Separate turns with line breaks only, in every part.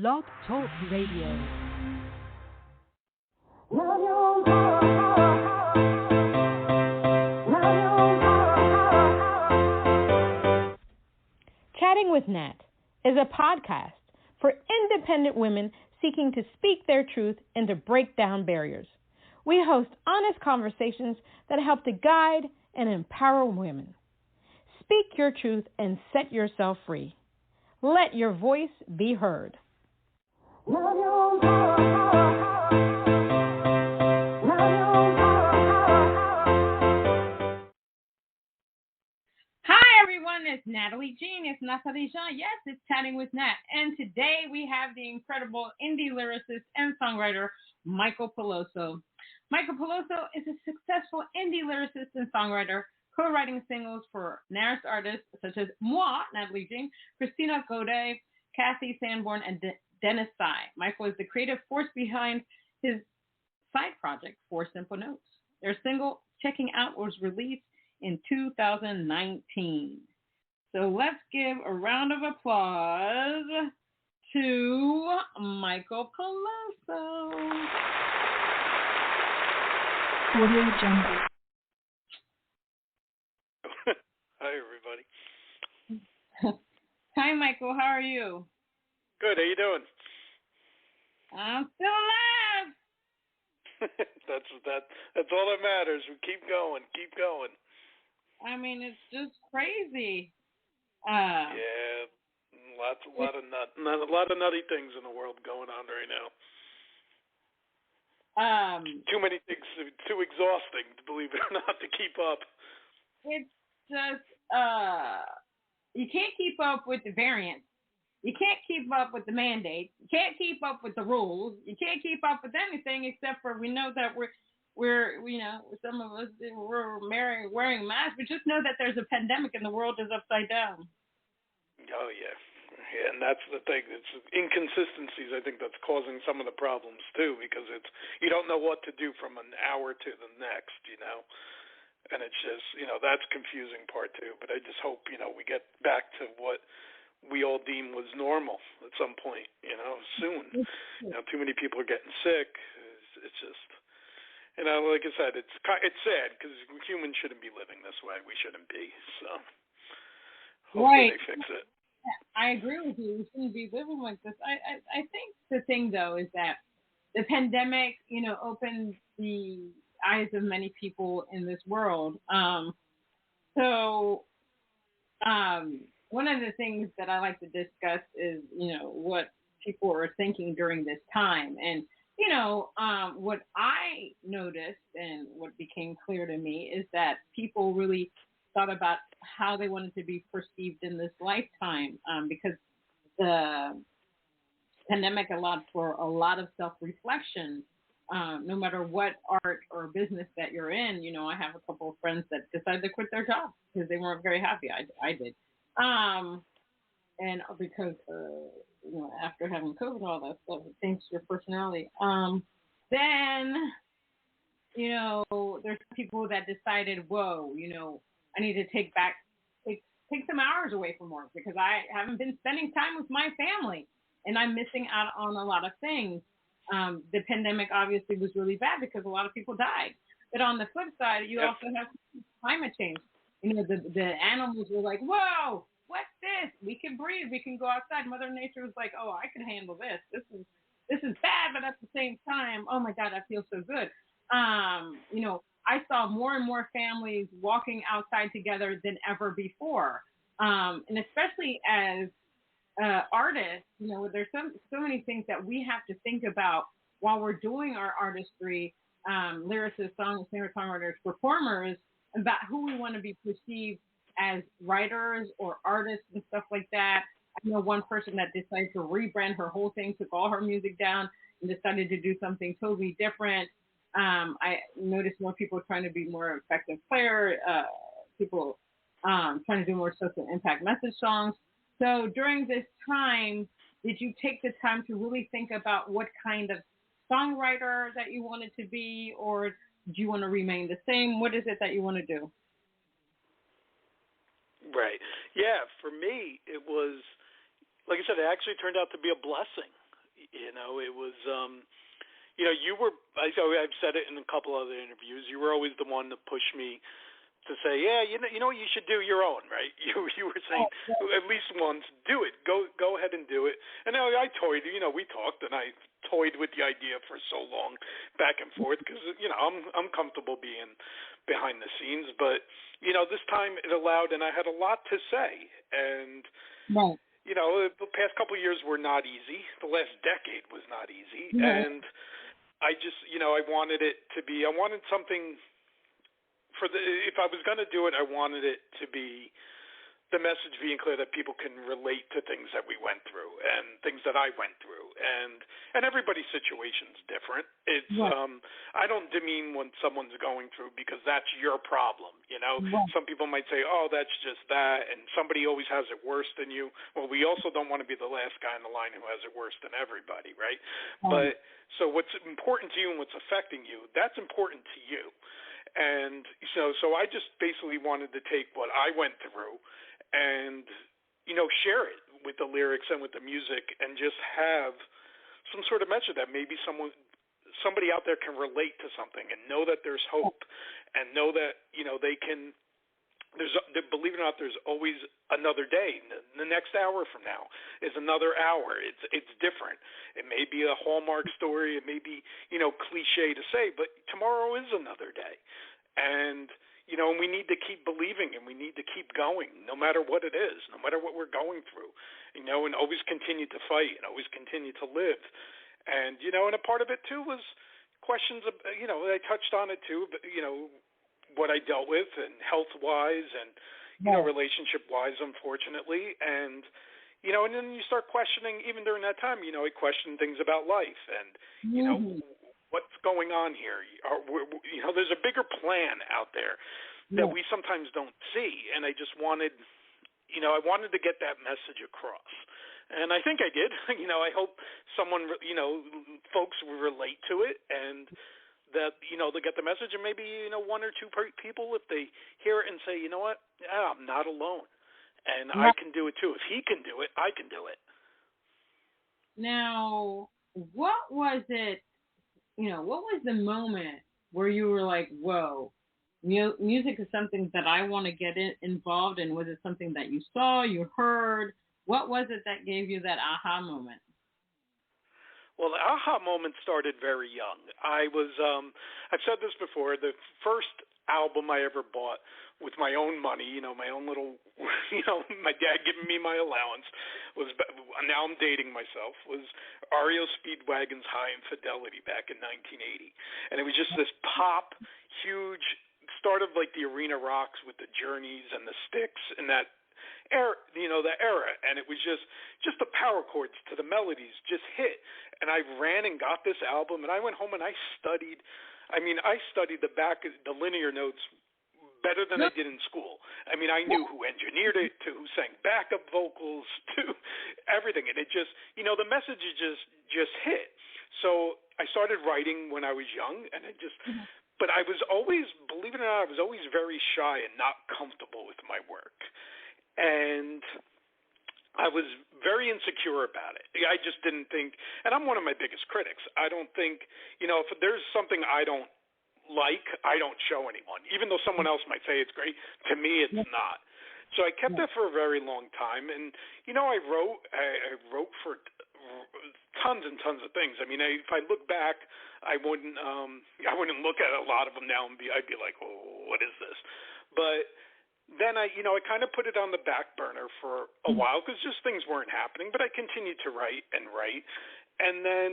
Blog Talk Radio. Chatting with Nat is a podcast for independent women seeking to speak their truth and to break down barriers. We host honest conversations that help to guide and empower women. Speak your truth and set yourself free. Let your voice be heard. Hi everyone, it's Natalie Jean, it's Natalie Jean. Yes, it's Chatting with Nat. And today we have the incredible indie lyricist and songwriter, Michael Peloso. Michael Peloso is a successful indie lyricist and songwriter, co-writing singles for NARAS artists such as moi, Natalie Jean, Christina Gaudet, Kathy Sanborn, and Dennis Sy. Michael is the creative force behind his side project, Four Simple Notes. Their single, Checking Out, was released in 2019. So let's give a round of applause to Michael Peloso. Audio Jungle.
Hi, everybody.
Hi, Michael. How are you?
Good. How you doing?
I'm still alive.
That's all that matters. We keep going.
I mean, it's just crazy.
Yeah, a lot of nutty things in the world going on right now. Too many things, too exhausting, believe it or not, to keep up.
It's just, you can't keep up with the variants. You can't keep up with the mandates. You can't keep up with the rules. You can't keep up with anything except for we know that we're you know, some of us, we're wearing masks, but just know that there's a pandemic and the world is upside down.
Oh, yeah. Yeah, and that's the thing. It's inconsistencies, I think, that's causing some of the problems, too, because you don't know what to do from an hour to the next, you know. And it's just, you know, that's confusing part, too. But I just hope, you know, we get back to what we all deem was normal at some point, you know, soon. You know, too many people are getting sick. It's just, you know, like I said, it's sad because humans shouldn't be living this way. We shouldn't be. So hopefully they fix it.
I agree with you. We shouldn't be living like this. I think the thing, though, is that the pandemic, you know, opened the eyes of many people in this world. One of the things that I like to discuss is, you know, what people are thinking during this time. And, you know, what I noticed and what became clear to me is that people really thought about how they wanted to be perceived in this lifetime, because the pandemic allowed for a lot of self-reflection. No matter what art or business that you're in, you know, I have a couple of friends that decided to quit their jobs because they weren't very happy. I did. And because, you know, after having COVID and all that stuff, it changes your personality. Then, you know, there's people that decided, whoa, you know, I need to take some hours away from work because I haven't been spending time with my family and I'm missing out on a lot of things. The pandemic obviously was really bad because a lot of people died. But on the flip side, you also have climate change. You know, the animals were like, whoa, what's this? We can breathe. We can go outside. Mother Nature was like, oh, I can handle this. This is bad, but at the same time, oh, my God, that feels so good. You know, I saw more and more families walking outside together than ever before. And especially as artists, you know, there's so many things that we have to think about while we're doing our artistry, lyricists, songwriters, performers, about who we want to be perceived as writers or artists and stuff like that. I know one person that decided to rebrand her whole thing, took all her music down and decided to do something totally different. I noticed more people trying to be more effective player, people trying to do more social impact message songs. So during this time, did you take the time to really think about what kind of songwriter that you wanted to be, or do you want to remain the same? What is it that you want to do?
Right. Yeah, for me, it was, like I said, it actually turned out to be a blessing. It was, you were, I've said it in a couple other interviews, you were always the one to push me to say, yeah, you know what you should do your own, right? You were saying at least once, do it. Go ahead and do it. And now I toyed, we talked, and I toyed with the idea for so long, back and forth, because I'm comfortable being behind the scenes, but this time it allowed, and I had a lot to say, and
right.
The past couple of years were not easy. The last decade was not easy, and I just I wanted something. If I was going to do it, I wanted it to be the message being clear that people can relate to things that we went through and things that I went through, and everybody's situation's different. It's I don't demean what someone's going through, because that's your problem. Some people might say, oh, that's just that, and somebody always has it worse than you. Well, we also don't want to be the last guy in the line who has it worse than everybody, right? But so what's important to you and what's affecting you, that's important to you. And so I just basically wanted to take what I went through and, share it with the lyrics and with the music, and just have some sort of message that maybe somebody out there can relate to something and know that there's hope, and know that, they can, believe it or not, there's always another day. The next hour from now is another hour. It's different. It may be a Hallmark story. It may be, cliche to say, but tomorrow is another day. And, and we need to keep believing, and we need to keep going, no matter what it is, no matter what we're going through, and always continue to fight and always continue to live. And, and a part of it too was questions of, I touched on it too, but, what I dealt with, and health-wise, and relationship-wise, unfortunately, and and then you start questioning. Even during that time, I questioned things about life, and what's going on here. There's a bigger plan out there that we sometimes don't see, and I just wanted, I wanted to get that message across. And I think I did. I hope someone, folks will relate to it, and that, they get the message, and maybe, one or two people, if they hear it and say, you know what, I'm not alone, and I can do it too. If he can do it, I can do it.
Now, what was it, what was the moment where you were like, whoa, music is something that I want to get involved in? Was it something that you saw, you heard? What was it that gave you that aha moment?
Well, the aha moment started very young. I was, I've said this before, the first album I ever bought with my own money, my own little, my dad giving me my allowance, was, now I'm dating myself, was REO Speedwagon's High Infidelity back in 1980. And it was just this pop, huge, started like the arena rocks with the Journeys and the Styx and that era, the era, and it was just the power chords to the melodies just hit. And I ran and got this album, and I went home and I studied. I studied the linear notes better than I did in school. I knew who engineered it, to who sang backup vocals, to everything, and it just, the message just hit. So I started writing when I was young, and it just. But I was always, believe it or not, I was always very shy and not comfortable with my work. And I was very insecure about it. I just didn't think, and I'm one of my biggest critics. I don't think, if there's something I don't like, I don't show anyone. Even though someone else might say it's great, to me it's not. So I kept that for a very long time. And, I wrote for tons and tons of things. If I look back, I wouldn't look at a lot of them now and I'd be like, oh, what is this? But then I kind of put it on the back burner for a while because just things weren't happening, but I continued to write. And then,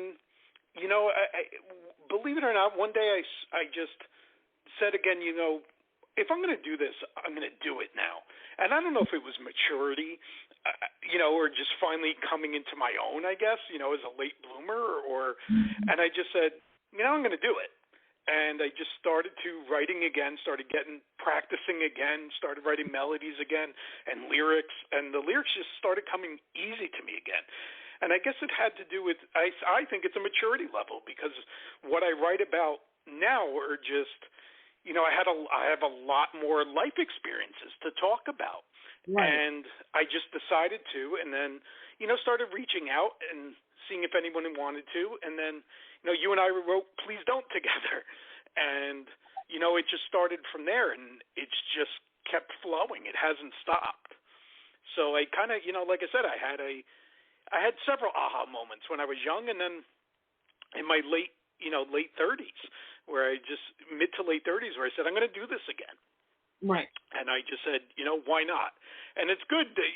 I believe it or not, one day I just said again, if I'm going to do this, I'm going to do it now. And I don't know if it was maturity, or just finally coming into my own, I guess, as a late bloomer and I just said, I'm going to do it. And I just started to writing again, started practicing again, started writing melodies again and lyrics, and the lyrics just started coming easy to me again. And I guess it had to do with, I think it's a maturity level, because what I write about now are just, I have a lot more life experiences to talk about. Right. And I just decided to, and then, started reaching out and seeing if anyone wanted to, and then, you and I wrote Please Don't together. And, it just started from there, and it's just kept flowing. It hasn't stopped. So I kind of, like I said, I had several aha moments when I was young, and then in my late 30s, where I just mid to late 30s, where I said, I'm going to do this again.
Right.
And I just said, why not? And it's good that,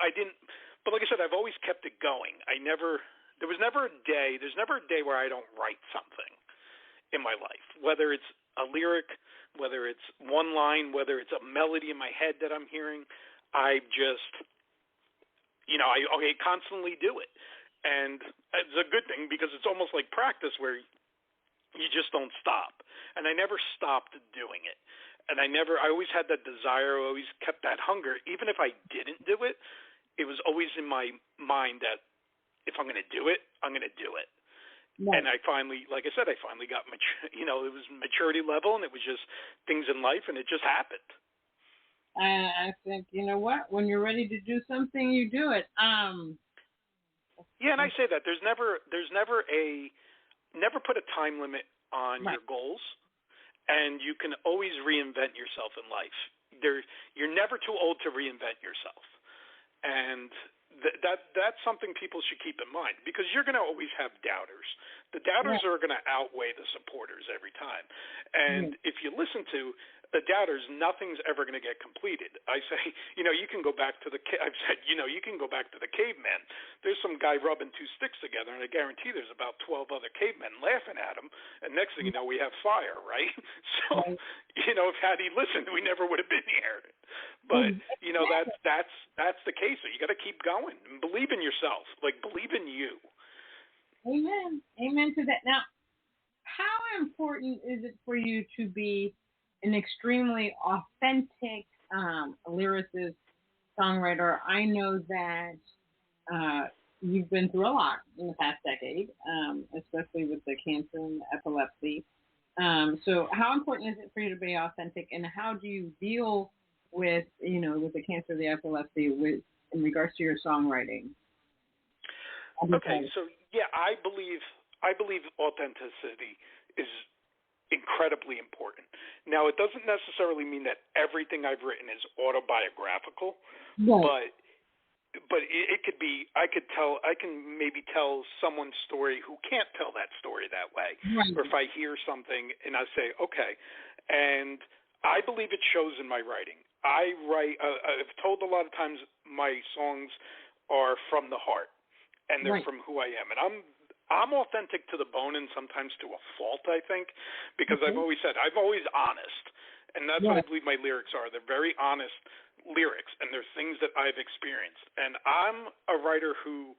I didn't, but like I said, I've always kept it going. There's never a day where I don't write something in my life, whether it's a lyric, whether it's one line, whether it's a melody in my head that I'm hearing. I just, I constantly do it. And it's a good thing because it's almost like practice where you just don't stop. And I never stopped doing it. And I always had that desire, I always kept that hunger. Even if I didn't do it, it was always in my mind that if I'm going to do it, I'm going to do it. Right. And I finally, like I said, got it was maturity level, and it was just things in life, and it just happened.
I think, when you're ready to do something, you do it.
Yeah, and I say that there's never put a time limit on
right.
your goals, and you can always reinvent yourself in life. You're never too old to reinvent yourself, and that's something people should keep in mind, because you're going to always have doubters. The doubters are going to outweigh the supporters every time, and if you listen to the doubters, nothing's ever going to get completed. I say, you can go back to I've said, you can go back to the caveman. There's some guy rubbing two sticks together, and I guarantee there's about 12 other cavemen laughing at him, and next thing you know, we have fire, right? So, if had he listened, we never would have been here. But, that's the case. So you got to keep going and believe in yourself, believe in you.
Amen. Amen to that. Now, how important is it for you to be an extremely authentic lyricist, songwriter? I know that you've been through a lot in the past decade, especially with the cancer and the epilepsy. So how important is it for you to be authentic, and how do you deal with, with the cancer, the epilepsy, in regards to your songwriting?
Okay, so yeah, I believe authenticity is incredibly important. Now, it doesn't necessarily mean that everything I've written is autobiographical, but it could be. I can maybe tell someone's story who can't tell that story that way, or if I hear something and I say, okay, and I believe it shows in my writing. I write. I've told a lot of times my songs are from the heart, and they're from who I am, and I'm authentic to the bone, and sometimes to a fault, I think, because I've always said I'm always honest, and that's what I believe my lyrics are. They're very honest lyrics, and they're things that I've experienced. And I'm a writer who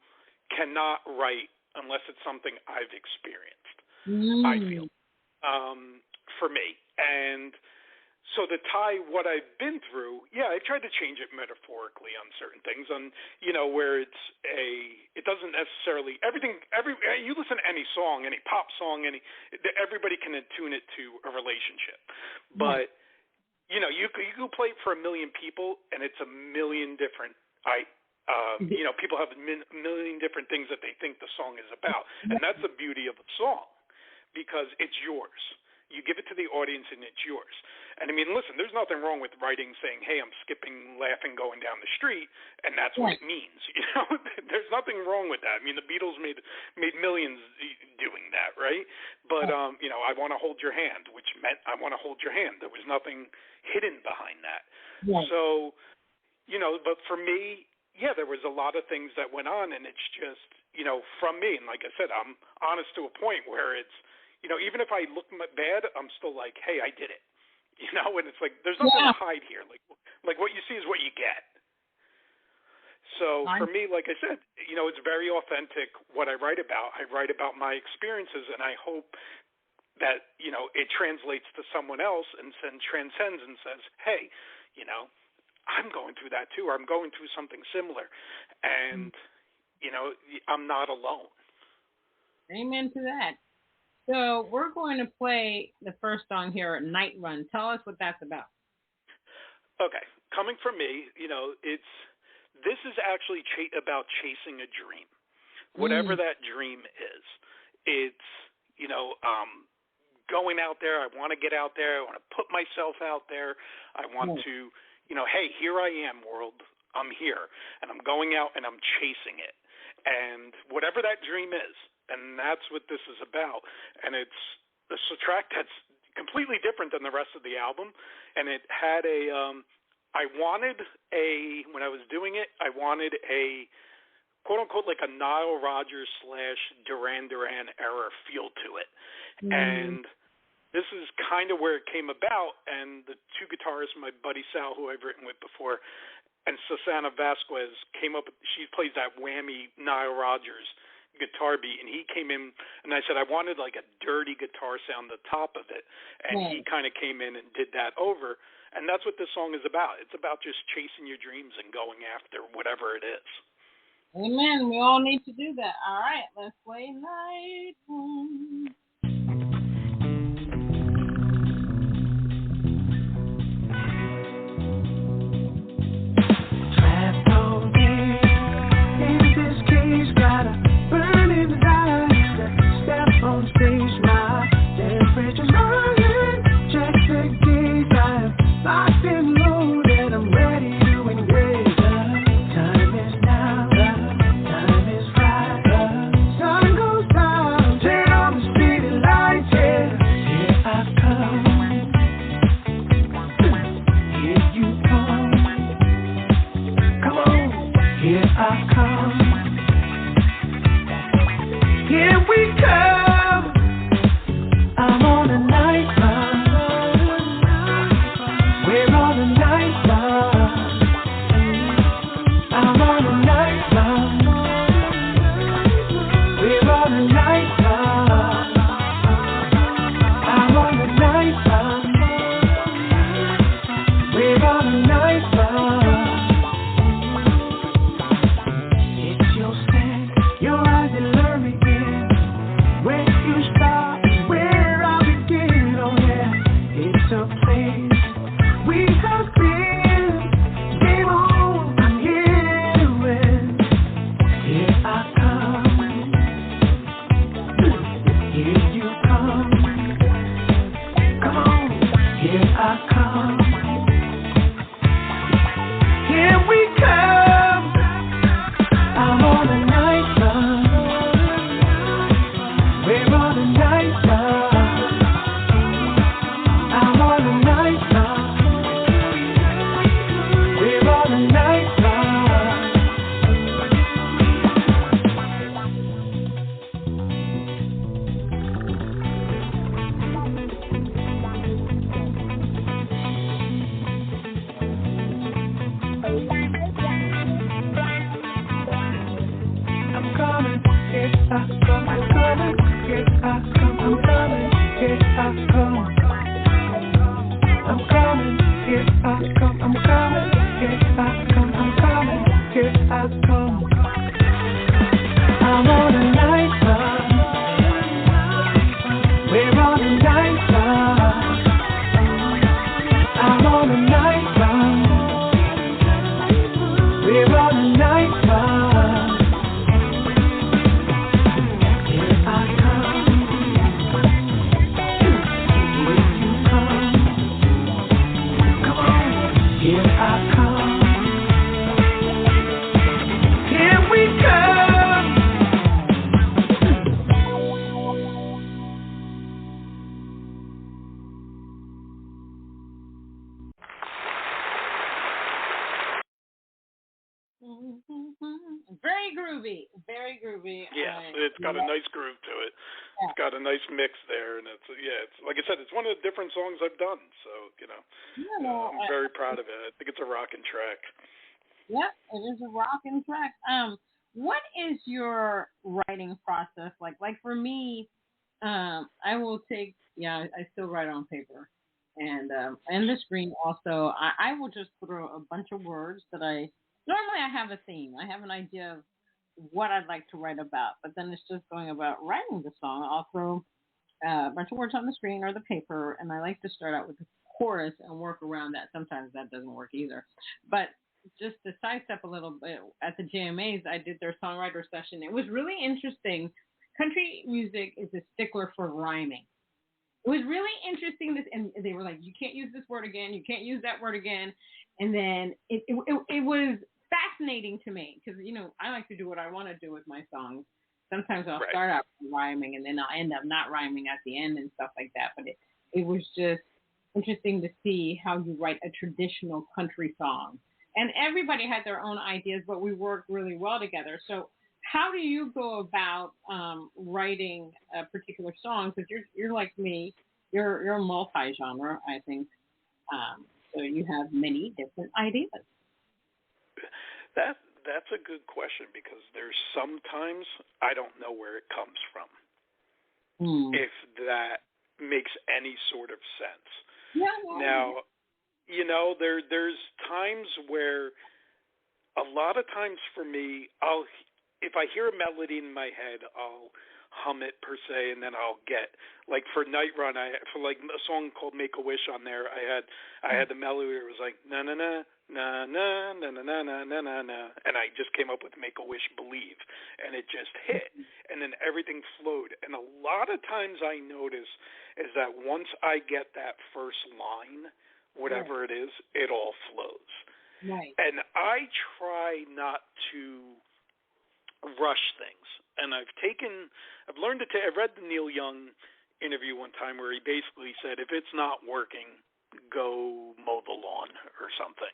cannot write unless it's something I've experienced, I feel, for me. And so to tie what I've been through, I tried to change it metaphorically on certain things, where it doesn't necessarily, you listen to any song, any pop song, everybody can attune it to a relationship. But, you can play it for a million people, and it's a million different, people have a million different things that they think the song is about. And that's the beauty of a song, because it's yours. You give it to the audience, and it's yours. And I mean, listen, there's nothing wrong with writing saying, hey, I'm skipping, laughing, going down the street, and that's what it means. There's nothing wrong with that. I mean, the Beatles made millions doing that, right? But, I want to hold your hand, which meant I want to hold your hand. There was nothing hidden behind that. So, but for me, there was a lot of things that went on, and it's just, from me. And like I said, I'm honest to a point where it's, even if I look bad, I'm still like, hey, I did it. And it's like, there's nothing to hide here. Like what you see is what you get. So for me, like I said, it's very authentic what I write about. I write about my experiences, and I hope that, it translates to someone else and transcends and says, hey, I'm going through that too, or I'm going through something similar. And, I'm not alone.
Amen to that. So we're going to play the first song here, Night Run. Tell us what that's about.
Okay. Coming from me, this is actually about chasing a dream. whatever that dream is. It's, going out there. I want to get out there. I want to put myself out there. I want to, hey, here I am, world. I'm here. And I'm going out and I'm chasing it. And whatever that dream is, and that's what this is about. And it's a track that's completely different than the rest of the album. And it had when I was doing it, I wanted a quote-unquote like a Nile Rodgers / Duran Duran era feel to it. And this is kind of where it came about, and the two guitarists, my buddy Sal, who I've written with before, and Susana Vasquez came up, she plays that whammy Nile Rodgers guitar beat, and he came in, and I said I wanted like a dirty guitar sound at the top of it, and he kind of came in and did that over, and that's what this song is about. It's about just chasing your dreams and going after whatever it is.
Amen. We all need to do that. All right, let's play Night One. Very groovy, very groovy.
Yeah, it's got a nice groove to it. Yeah. It's got a nice mix there, and it's like I said, it's one of the different songs I've done. So I'm very proud of it. I think it's a rocking track.
Yeah, it is a rocking track. What is your writing process like? Like for me, I will take I still write on paper, and the screen also. I will just throw a bunch of words that normally I have a theme. I have an idea of what I'd like to write about, but then it's just going about writing the song. I'll throw a bunch of words on the screen or the paper, and I like to start out with the chorus and work around that. Sometimes that doesn't work either. But just to sidestep a little bit, at the JMAs, I did their songwriter session. It was really interesting. Country music is a stickler for rhyming. It was really interesting. And they were like, you can't use this word again. You can't use that word again. And then it was fascinating to me because, I like to do what I want to do with my songs. Sometimes I'll start out rhyming and then I'll end up not rhyming at the end and stuff like that. But it was just interesting to see how you write a traditional country song. And everybody had their own ideas, but we worked really well together. So how do you go about writing a particular song? Because you're like me, you're multi-genre, I think. So you have many different ideas.
That's a good question because there's sometimes I don't know where it comes from. If that makes any sort of sense.
Yeah.
Now, there's times where a lot of times for me, if I hear a melody in my head, I'll hum it per se, and then I'll get, like for Night Run, for like a song called Make a Wish on there, I had the melody where it was like na na na na na na na na na na na, and I just came up with Make a Wish Believe, and it just hit, and then everything flowed. And a lot of times I notice is that once I get that first line, whatever it is, it all flows.
Right.
And I try not to rush things. And I've learned to I've read the Neil Young interview one time where he basically said, if it's not working, go mow the lawn or something,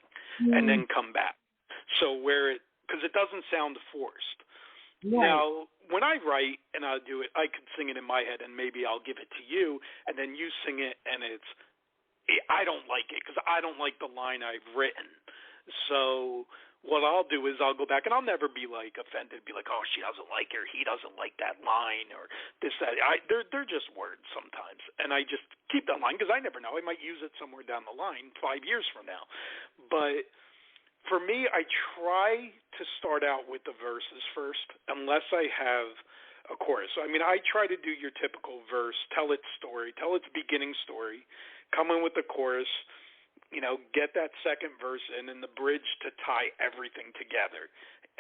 and then come back. So because it doesn't sound forced. Right. Now, when I write and I do it, I could sing it in my head and maybe I'll give it to you, and then you sing it and I don't like it because I don't like the line I've written. So what I'll do is I'll go back, and I'll never be like offended, be like, oh, she doesn't like her, he doesn't like that line, or this, that. They're just words sometimes, and I just keep that line because I never know. I might use it somewhere down the line 5 years from now. But for me, I try to start out with the verses first, unless I have a chorus. So, I mean, I try to do your typical verse, tell its story, tell its beginning story, come in with the chorus, get that second verse in, and the bridge to tie everything together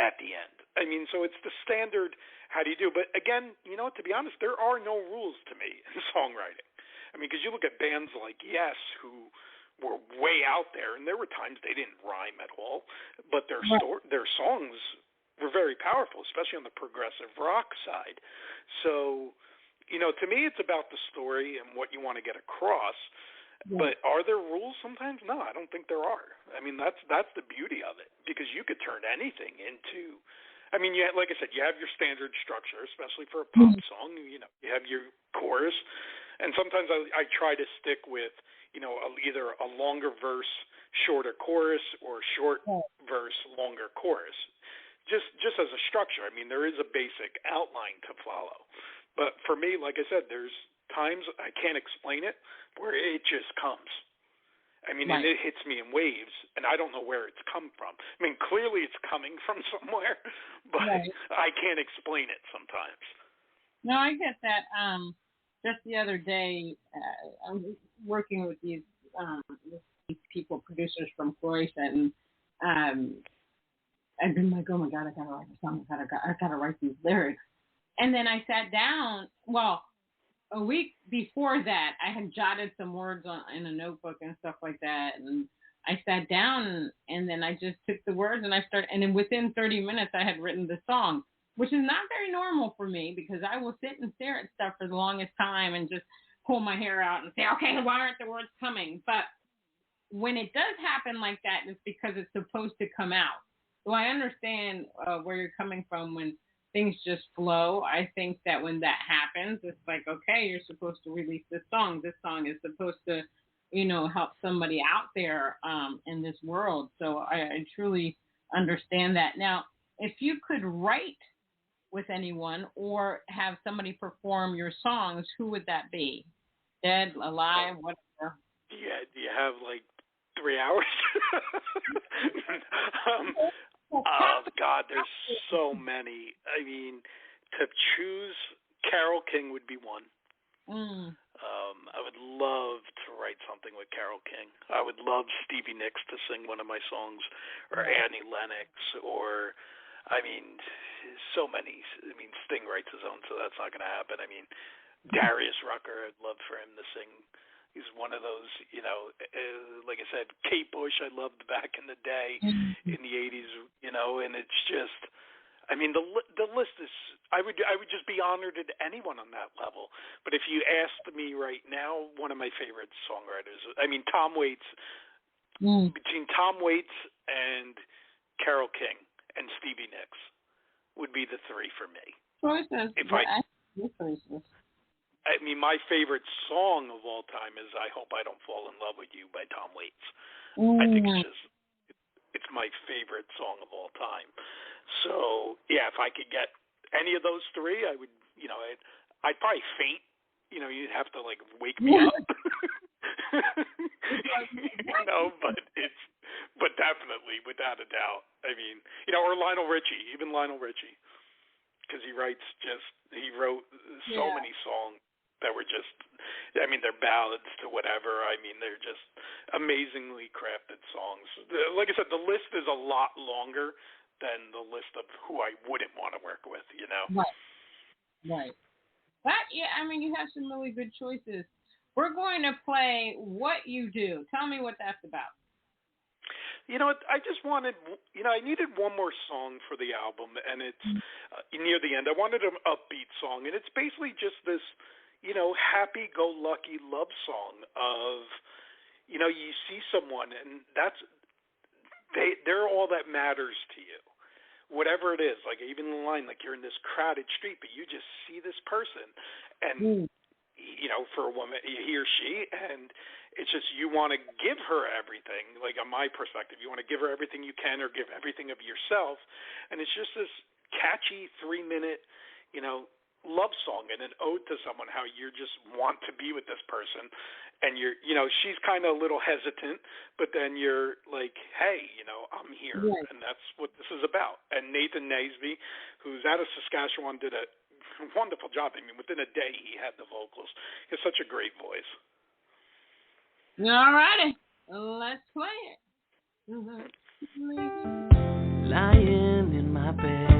at the end. I mean, so it's the standard, how do you do? But again, to be honest, there are no rules to me in songwriting. I mean, because you look at bands like Yes, who were way out there, and there were times they didn't rhyme at all, but their songs were very powerful, especially on the progressive rock side. So, to me, it's about the story and what you want to get across. But are there rules sometimes? No, I don't think there are. I mean, that's the beauty of it, because you could turn anything into, I mean, like I said, you have your standard structure, especially for a pop song. You have your chorus, and sometimes I try to stick with, either a longer verse, shorter chorus, or short verse, longer chorus, just as a structure. I mean, there is a basic outline to follow. But for me, like I said, there's times I can't explain it where it just comes. I mean, and it hits me in waves, and I don't know where it's come from. I mean, clearly it's coming from somewhere, but I can't explain it sometimes.
No, I get that. Just the other day, I was working with these people, producers from Croatia, and I've been like, oh my God, I gotta write a song. I gotta write these lyrics. And then I sat down. Well, a week before that, I had jotted some words in a notebook and stuff like that. And I sat down, and then I just took the words and I started. And then within 30 minutes, I had written the song, which is not very normal for me, because I will sit and stare at stuff for the longest time and just pull my hair out and say, okay, why aren't the words coming? But when it does happen like that, it's because it's supposed to come out. So I understand where you're coming from when things just flow. I think that when that happens, it's like, okay, you're supposed to release this song. This song is supposed to, help somebody out there in this world. So I truly understand that. Now, if you could write with anyone or have somebody perform your songs, who would that be? Dead, alive, whatever?
Yeah, do you have like 3 hours? Oh, God, there's so many. I mean, to choose, Carole King would be one. I would love to write write something with Carole King. I would love Stevie Nicks to sing one of my songs, or Annie Lennox, or, I mean, so many. I mean, Sting writes his own, so that's not going to happen. I mean, Darius Rucker, I'd love for him to sing. He's one of those, you know, like I said, Kate Bush I loved back in the day, in the 80s, you know, and it's just, I mean, the list is, I would just be honored at anyone on that level. But if you asked me right now, one of my favorite songwriters, I mean, Tom Waits, between Tom Waits and Carole King and Stevie Nicks would be the three for me.
Choices.
I mean, my favorite song of all time is I Hope I Don't Fall in Love with You by Tom Waits. I think it's my favorite song of all time. So, yeah, if I could get any of those three, I would, you know, I'd probably faint. You know, you'd have to, like, wake me up. You know, but definitely, without a doubt. I mean, you know, or Lionel Richie, even Lionel Richie. Because he wrote so many songs that were just, I mean, they're ballads to whatever. I mean, they're just amazingly crafted songs. Like I said, the list is a lot longer than the list of who I wouldn't want to work with, you know?
Right. But, yeah, I mean, you have some really good choices. We're going to play What You Do. Tell me what that's about.
You know, I just wanted, you know, I needed one more song for the album, and it's near the end. I wanted an upbeat song, and it's basically just this, you know, happy-go-lucky love song of, you know, you see someone, and they're all that matters to you. Whatever it is, like even the line, like you're in this crowded street, but you just see this person, and, you know, for a woman, he or she, and it's just you want to give her everything, like on my perspective, you want to give her everything you can or give everything of yourself, and it's just this catchy 3-minute, you know, love song and an ode to someone, how you just want to be with this person, and you're, you know, she's kind of a little hesitant, but then you're like, hey, you know, I'm here, and that's what this is about. And Nathan Nasby, who's out of Saskatchewan, did a wonderful job. I mean, within a day, he had the vocals. He has such a great voice.
All righty, let's play it.
Lying in my bed,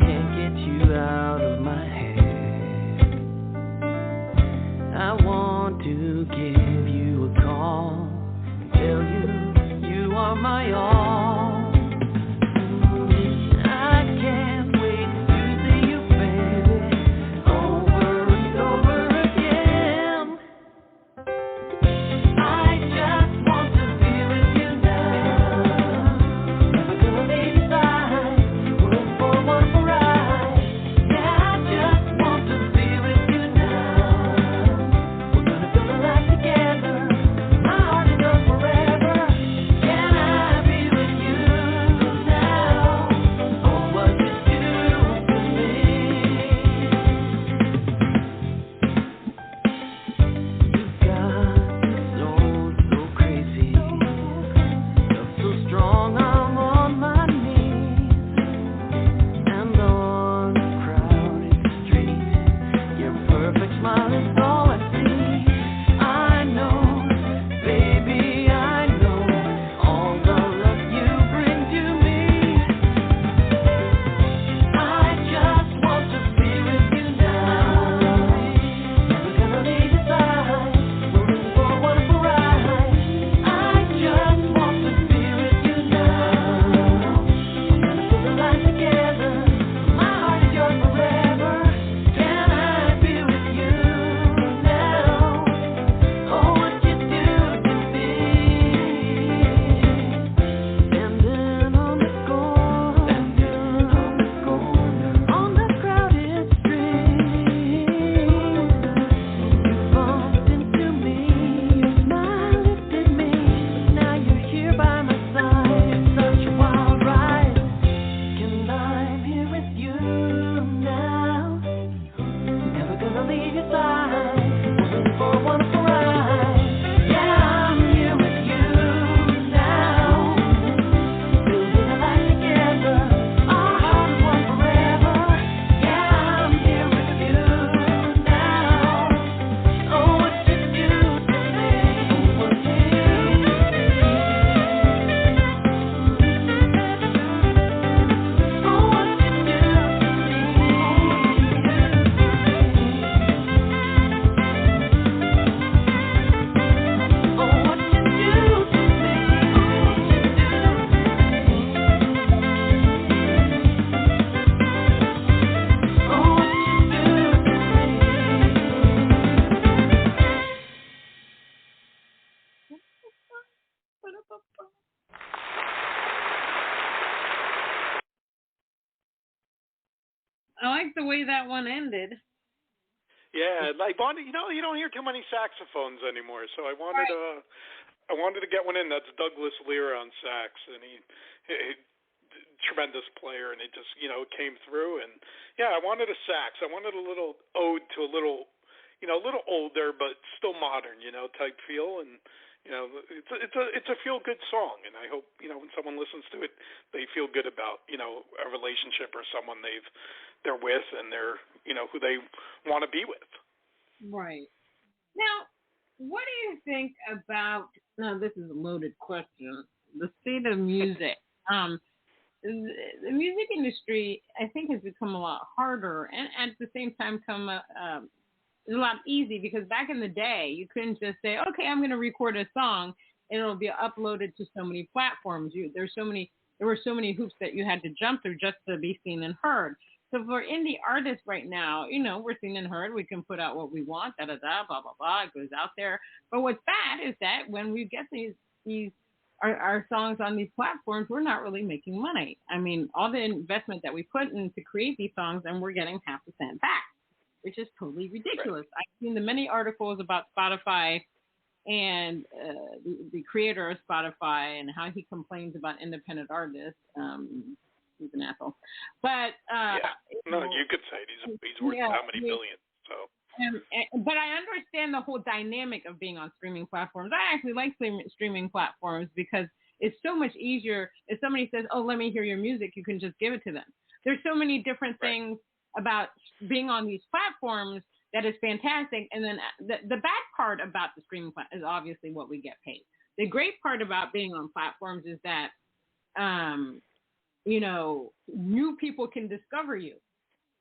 can't get you out of my head. I want to give you a call and tell you you are my all.
like the way that one ended.
Yeah, I wanted, you don't hear too many saxophones anymore, so I wanted to get one in. That's Douglas Lear on sax, and he tremendous player, and it just, came through. And yeah, I wanted a sax. I wanted a little ode to a little older but still modern, type feel. And it's a feel good song, and I hope when someone listens to it, they feel good about a relationship or someone they're with, and they're who they want to be with.
Right. Now, what do you think about? Now, this is a loaded question. The state of music. The music industry, I think, has become a lot harder, and at the same time, it's a lot easy, because back in the day, you couldn't just say, "Okay, I'm going to record a song," and it'll be uploaded to so many platforms. There were so many hoops that you had to jump through just to be seen and heard. So for indie artists right now, we're seen and heard. We can put out what we want, blah, blah, blah. It goes out there. But what's bad is that when we get our songs on these platforms, we're not really making money. I mean, all the investment that we put in to create these songs, and we're getting half a cent back, which is totally ridiculous. Right. I've seen the many articles about Spotify and the creator of Spotify and how he complains about independent artists. He's an asshole. But
you could say he's worth how many billions. So.
But I understand the whole dynamic of being on streaming platforms. I actually like streaming platforms because it's so much easier. If somebody says, "Oh, let me hear your music," you can just give it to them. There's so many different things about being on these platforms that is fantastic. And then the bad part about the streaming platform is obviously what we get paid. The great part about being on platforms is that, new people can discover you.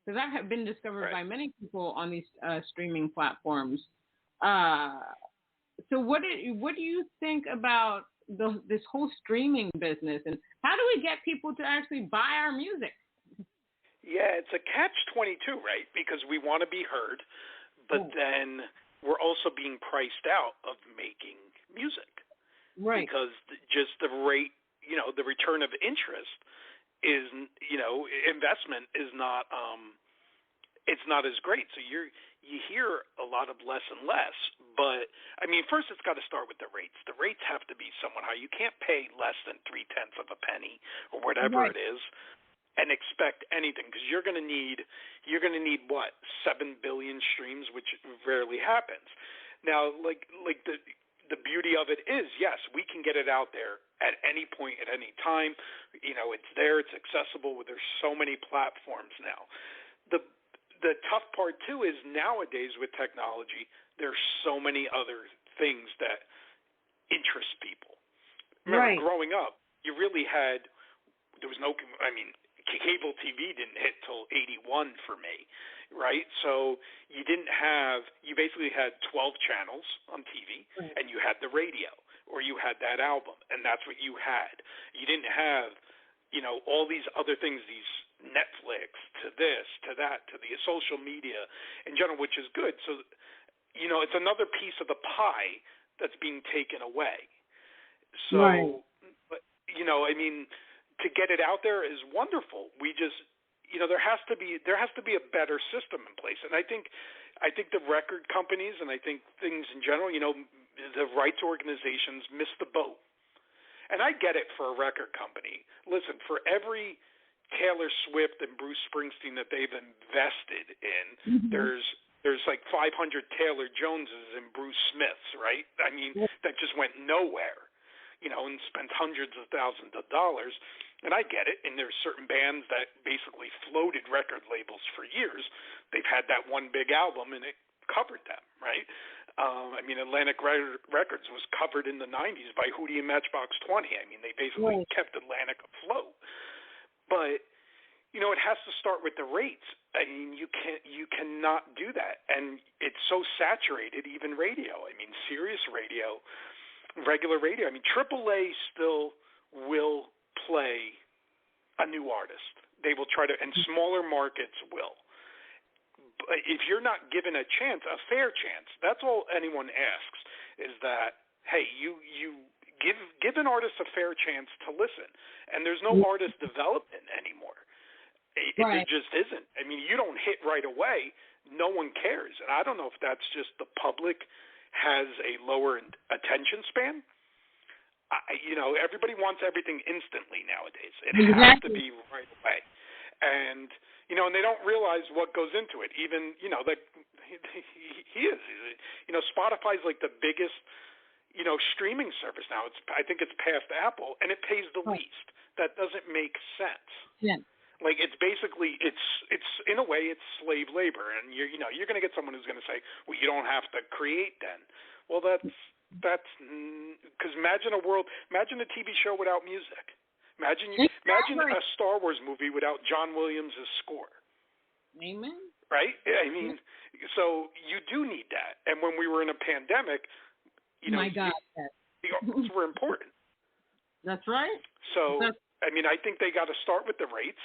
Because I have been discovered by many people on these streaming platforms. So what do you think about this whole streaming business, and how do we get people to actually buy our music?
Yeah, it's a catch-22, right? Because we want to be heard, but then we're also being priced out of making music.
Right.
Because just the rate, the return of interest is, investment is not, it's not as great. So you hear a lot of less and less. But, I mean, first it's got to start with the rates. The rates have to be somewhat high. You can't pay less than 0.3 of a penny or whatever it is and expect anything, because you're going to need what, 7 billion streams, which rarely happens. Now, like the beauty of it is, yes, we can get it out there at any point, at any time. It's there, it's accessible. There's so many platforms now. The tough part too is nowadays with technology, there's so many other things that interest people. Remember, growing up, you really there was no, cable TV didn't hit till 81 for me, right? So you basically had 12 channels on TV, and you had the radio, or you had that album, and that's what you had. You didn't have, all these other things, these Netflix, to this, to that, to the social media in general, which is good. So, it's another piece of the pie that's being taken away. So, but, to get it out there is wonderful. We just, there has to be a better system in place. And I think the record companies, and I think things in general, the rights organizations missed the boat. And I get it for a record company. Listen, for every Taylor Swift and Bruce Springsteen that they've invested in, there's like 500 Taylor Joneses and Bruce Smiths, right? I mean, that just went nowhere, and spent hundreds of thousands of dollars. And I get it. And there's certain bands that basically floated record labels for years. They've had that one big album, and it covered them, right? Atlantic Records was covered in the 90s by Hootie and Matchbox 20. They basically kept Atlantic afloat. But, it has to start with the rates. You cannot do that. And it's so saturated, even radio. Sirius radio, regular radio. AAA still will play a new artist. They will try to, and smaller markets will. But if you're not given a chance, a fair chance, that's all anyone asks, is that, hey, you give an artist a fair chance to listen. And there's no artist development anymore. There just isn't. I mean, you don't hit right away, no one cares. And I don't know if that's just the public has a lower attention span. Everybody wants everything instantly nowadays. It has to be right away. And, and they don't realize what goes into it. Even, he is. Spotify's like the biggest, streaming service now. I think it's past Apple, and it pays the least. That doesn't make sense.
Yeah.
Like, it's basically, it's in a way, it's slave labor. And, you're going to get someone who's going to say, well, you don't have to create then. Well, that's because imagine a TV show without music. Imagine a Star Wars movie without John Williams' score.
Amen.
Right? I mean, so you do need that. And when we were in a pandemic,
my God,
the arts were important.
That's right.
So, I mean, I think they got to start with the rates,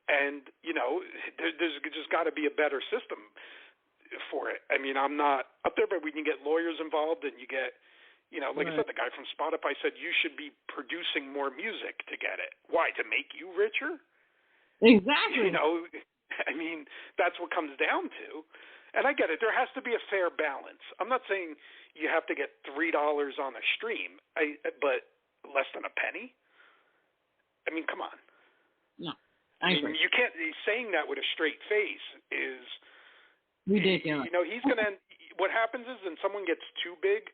and there's just got to be a better system for it. I mean, I'm not up there, but we can get lawyers involved, and you get, like I said, the guy from Spotify said you should be producing more music to get it. Why? To make you richer?
Exactly.
I mean, that's what comes down to. And I get it. There has to be a fair balance. I'm not saying you have to get $3 on a stream, but less than a penny? I mean, come on.
No.
I mean, you can't, saying that with a straight face is
ridiculous.
He's going to, what happens is then someone gets too big,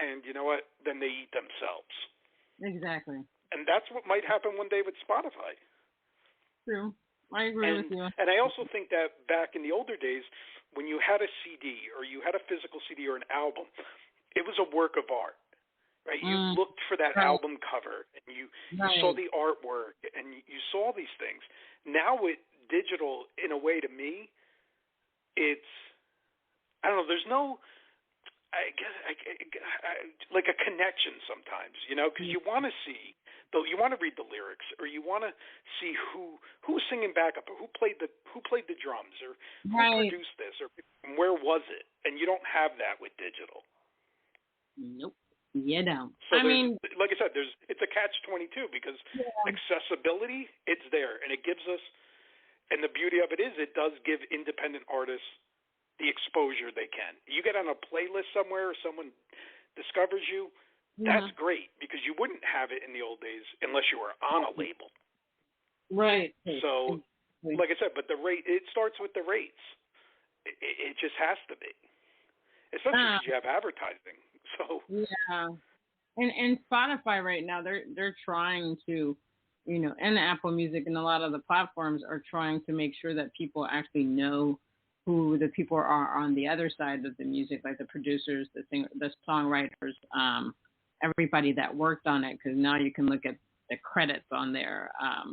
and you know what? Then they eat themselves.
Exactly.
And that's what might happen one day with Spotify.
True. I agree with you.
And I also think that back in the older days, when you had a CD or you had a physical CD or an album, it was a work of art. Right, you looked for that album cover, and you saw the artwork, and you saw these things. Now with digital, in a way, to me, it's, I don't know, there's no, I guess, like a connection sometimes, because you want to see, though, you want to read the lyrics, or you want to see who's singing backup, or who played the drums, or who produced this, or where was it, and you don't have that with digital.
Nope. You don't.
So like I said, it's a catch-22 because accessibility, it's there, and it gives us, and the beauty of it is it does give independent artists the exposure they can. You get on a playlist somewhere, or someone discovers you, that's great, because you wouldn't have it in the old days unless you were on a label.
Right.
So, like I said, but the rate, it starts with the rates. It just has to be, especially because you have advertising. So
yeah, and Spotify right now they're trying to, and Apple Music and a lot of the platforms are trying to make sure that people actually know who the people are on the other side of the music, like the producers, the songwriters, everybody that worked on it, because now you can look at the credits on there.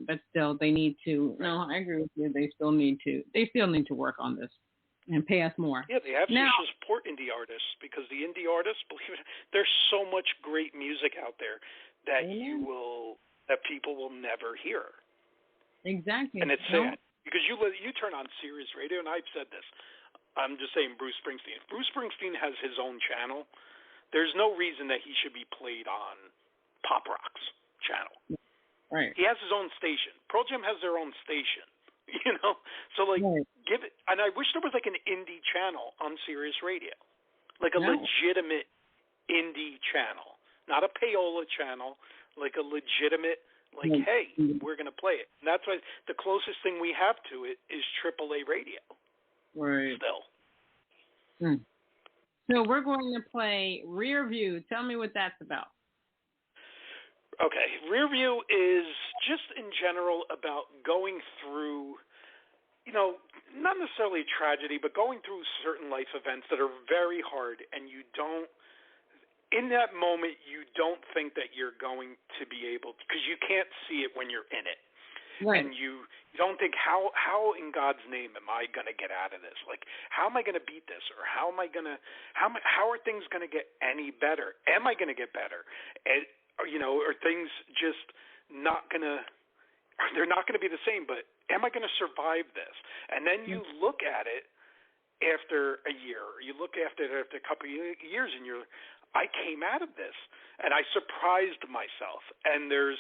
But still, they need to. No, I agree with you. They still need to work on this. And pay us more.
Yeah, they have to support indie artists, because the indie artists, believe it, there's so much great music out there that that people will never hear.
Exactly.
And it's sad, because you turn on Sirius Radio, and I've said this. I'm just saying Bruce Springsteen. If Bruce Springsteen has his own channel, there's no reason that he should be played on Pop Rock's channel.
Right.
He has his own station. Pearl Jam has their own station. So give it, and I wish there was like an indie channel on Sirius Radio, like a legitimate indie channel, not a payola channel, like a legitimate, hey, we're going to play it. And that's why the closest thing we have to it is AAA radio.
Right.
Still.
So we're going to play Rear View. Tell me what that's about.
Okay, Rear View is just in general about going through, not necessarily tragedy, but going through certain life events that are very hard, and in that moment, you don't think that you're going to be able to, because you can't see it when you're in it.
Right.
And you don't think, how in God's name am I going to get out of this? Like, how am I going to beat this? Or how are things going to get any better? Am I going to get better? And, are things just they're not going to be the same, but am I going to survive this? And then you look at it after a year, or you look after it after a couple of years, and I came out of this, and I surprised myself. And there's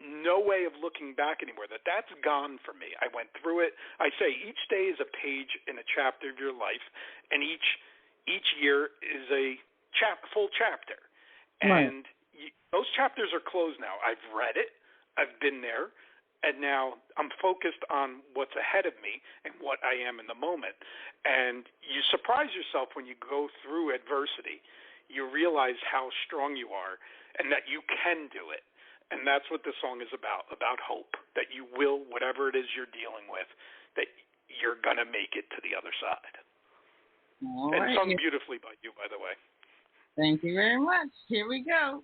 no way of looking back anymore. That's gone for me. I went through it. I say each day is a page in a chapter of your life, and each year is a full chapter.
Right.
And those chapters are closed now. I've read it. I've been there. And now I'm focused on what's ahead of me and what I am in the moment. And you surprise yourself when you go through adversity. You realize how strong you are and that you can do it. And that's what this song is about hope, that you will, whatever it is you're dealing with, that you're going to make it to the other side.
All
and
right.
Sung beautifully by you, by the way.
Thank you very much. Here we go.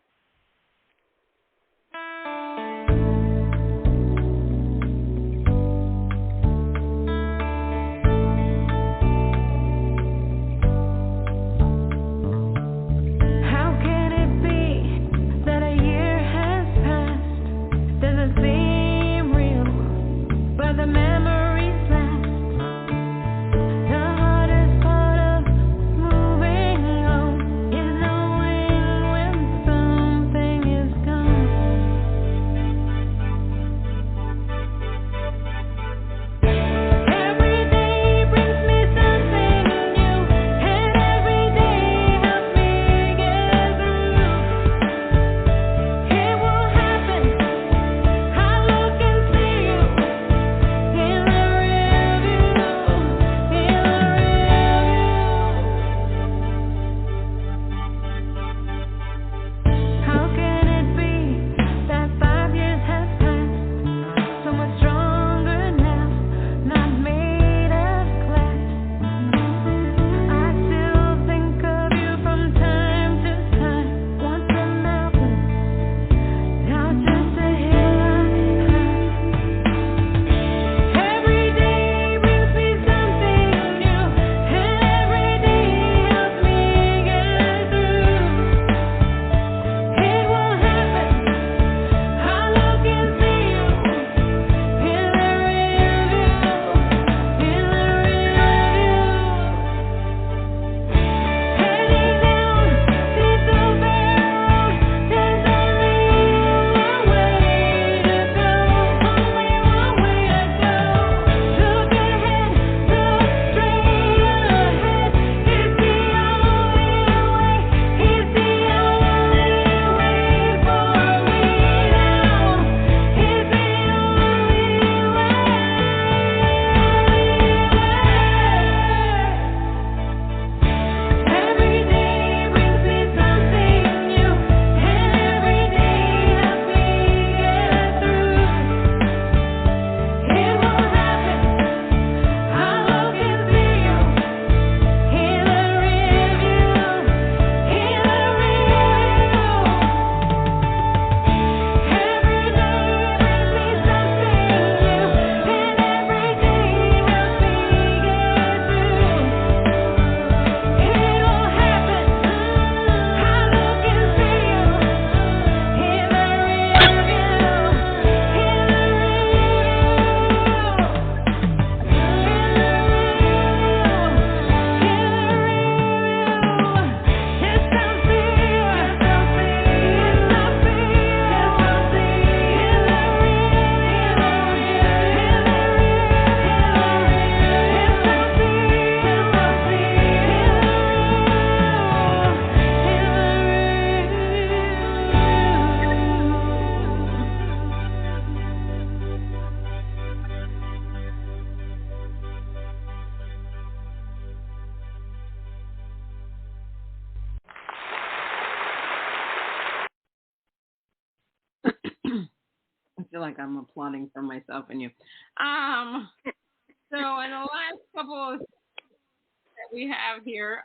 I feel like I'm applauding for myself and you. So in the last couple of that we have here,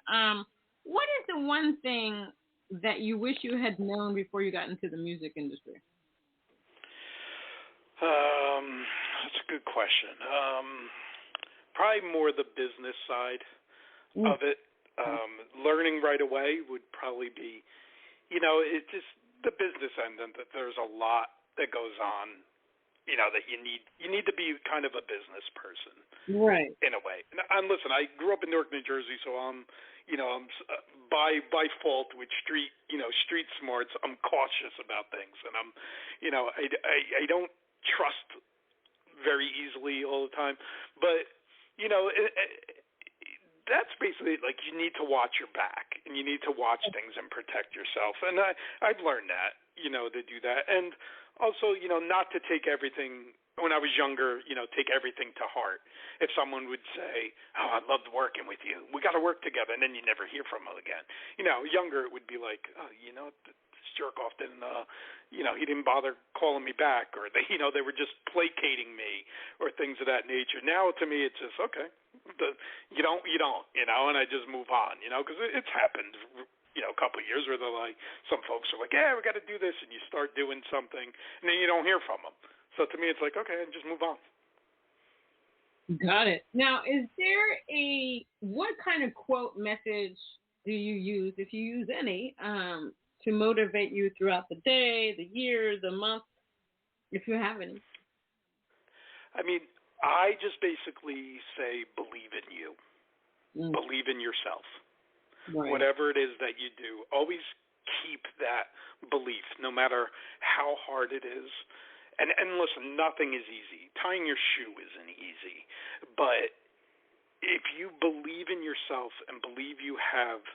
what is the one thing that you wish you had known before you got into the music industry?
That's a good question. Probably more the business side of it. Learning right away would probably be, it's just the business end, and that there's a lot that goes on, that you need to be kind of a business person,
right?
In a way. And listen, I grew up in Newark, New Jersey, so I'm by fault with street smarts, I'm cautious about things, and I don't trust very easily all the time, but that's basically like you need to watch your back and you need to watch things and protect yourself, and I've learned that to do that, and also not to take everything. When I was younger, take everything to heart. If someone would say, "Oh, I loved working with you. We got to work together," and then you never hear from them again. Younger, it would be like, "Oh, this jerk off didn't, he didn't bother calling me back," or they were just placating me, or things of that nature. Now, to me, it's just okay. You don't, and I just move on, because it's happened. A couple of years where they're like, some folks are like, "Yeah, we got to do this," and you start doing something, and then you don't hear from them. So to me, it's like, okay, just move on.
Got it. Now, is there what kind of quote message do you use, if you use any, to motivate you throughout the day, the year, the month, if you have any?
I mean, I just basically say, believe in you. Believe in yourself. Right. Whatever it is that you do, always keep that belief, no matter how hard it is. And listen, nothing is easy. Tying your shoe isn't easy. But if you believe in yourself and believe you have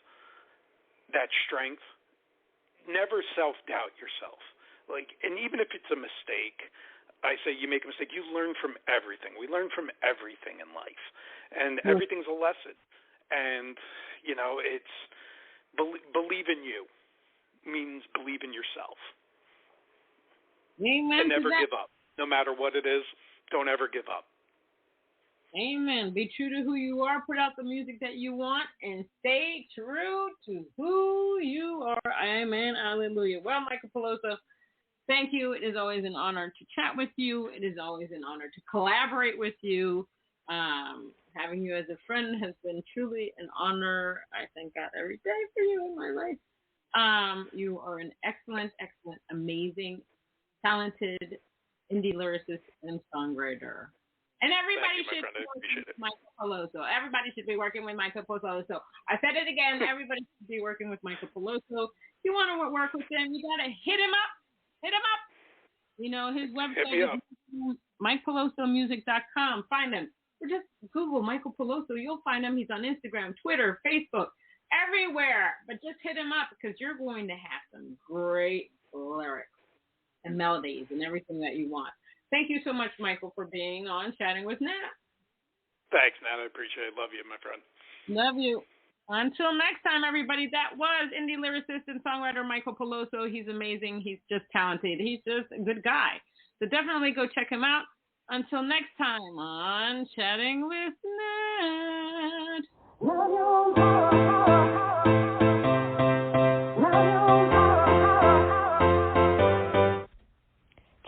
that strength, never self-doubt yourself. And even if it's a mistake, I say you make a mistake, you learn from everything. We learn from everything in life. And everything's a lesson. And, it's believe in you means believe in yourself.
Amen.
And never give up. No matter what it is, don't ever give up.
Amen. Be true to who you are. Put out the music that you want and stay true to who you are. Amen. Hallelujah. Well, Michael Peloso, thank you. It is always an honor to chat with you. It is always an honor to collaborate with you. Having you as a friend has been truly an honor. I thank God every day for you in my life. You are an excellent, amazing, talented indie lyricist and songwriter. And everybody should be working with Michael Peloso. Everybody should be working with Michael Peloso. I said it again. Everybody should be working with Michael Peloso. If you want to work with him, you got to hit him up. Hit him up. His website is MikePelosomusic.com. Find him. Or just Google Michael Peloso. You'll find him. He's on Instagram, Twitter, Facebook, everywhere. But just hit him up because you're going to have some great lyrics and melodies and everything that you want. Thank you so much, Michael, for being on Chatting with Nat.
Thanks, Nat. I appreciate it. Love you, my friend.
Love you. Until next time, everybody, that was indie lyricist and songwriter Michael Peloso. He's amazing. He's just talented. He's just a good guy. So definitely go check him out. Until next time on Chatting with Nat.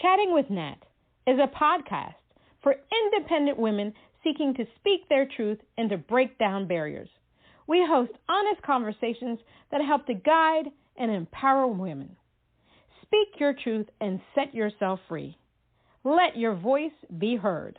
Chatting with Nat is a podcast for independent women seeking to speak their truth and to break down barriers. We host honest conversations that help to guide and empower women. Speak your truth and set yourself free. Let your voice be heard.